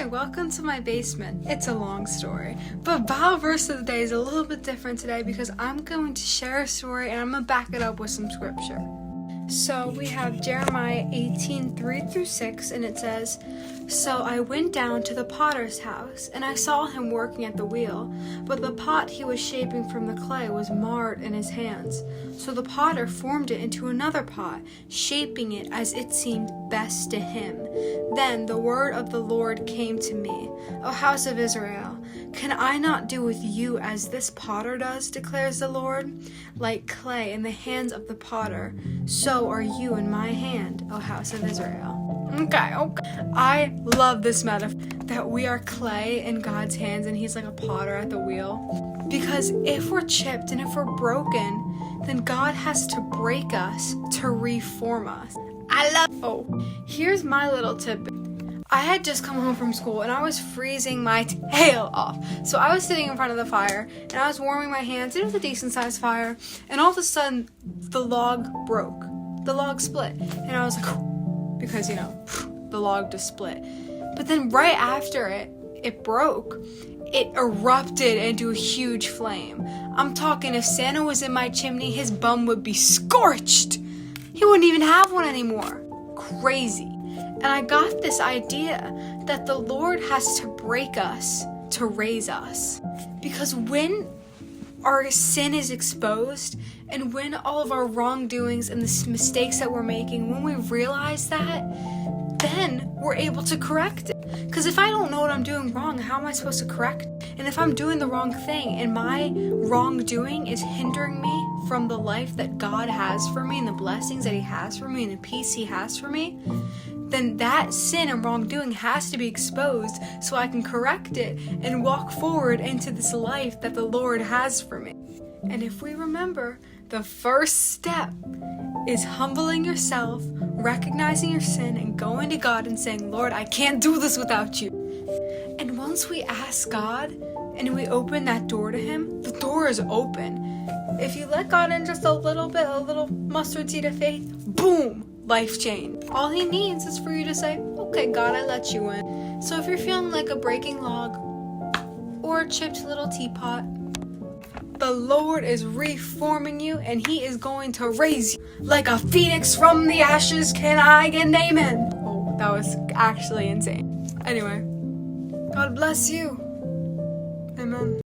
Hi, welcome to my basement. It's a long story, but Bible verse of the day is a little bit different today because I'm going to share a story and I'm going to back it up with some scripture. So we have Jeremiah 18:3-6, and it says, "So I went down to the potter's house, and I saw him working at the wheel, but the pot he was shaping from the clay was marred in his hands. So the potter formed it into another pot, shaping it as it seemed best to him. Then the word of the Lord came to me, O house of Israel, can I not do with you as this potter does, declares the Lord? Like clay in the hands of the potter, so are you in my hand, O house of Israel." Okay. I love this metaphor that we are clay in God's hands and he's like a potter at the wheel. Because if we're chipped and if we're broken, then God has to break us to reform us. Here's my little tip. I had just come home from school and I was freezing my tail off. So I was sitting in front of the fire and I was warming my hands. It was a decent sized fire. And all of a sudden, the log broke. The log split. And I was like, because, the log just split. But then right after it broke, it erupted into a huge flame. I'm talking, if Santa was in my chimney, his bum would be scorched. He wouldn't even have one anymore. Crazy. And I got this idea that the Lord has to break us to raise us. Because when our sin is exposed and when all of our wrongdoings and the mistakes that we're making, when we realize that, then we're able to correct it. Because if I don't know what I'm doing wrong, how am I supposed to correct it? And if I'm doing the wrong thing and my wrongdoing is hindering me from the life that God has for me and the blessings that He has for me and the peace He has for me, then that sin and wrongdoing has to be exposed so I can correct it and walk forward into this life that the Lord has for me. And if we remember, the first step is humbling yourself, recognizing your sin, and going to God and saying, "Lord, I can't do this without you." And once we ask God and we open that door to Him, the door is open. If you let God in just a little bit, a little mustard seed of faith, boom! Life change. All He needs is for you to say, "Okay, God, I let you in." So if you're feeling like a breaking log or a chipped little teapot, the Lord is reforming you and He is going to raise you like a phoenix from the ashes. Can I get an amen? Oh, that was actually insane. Anyway, God bless you. Amen.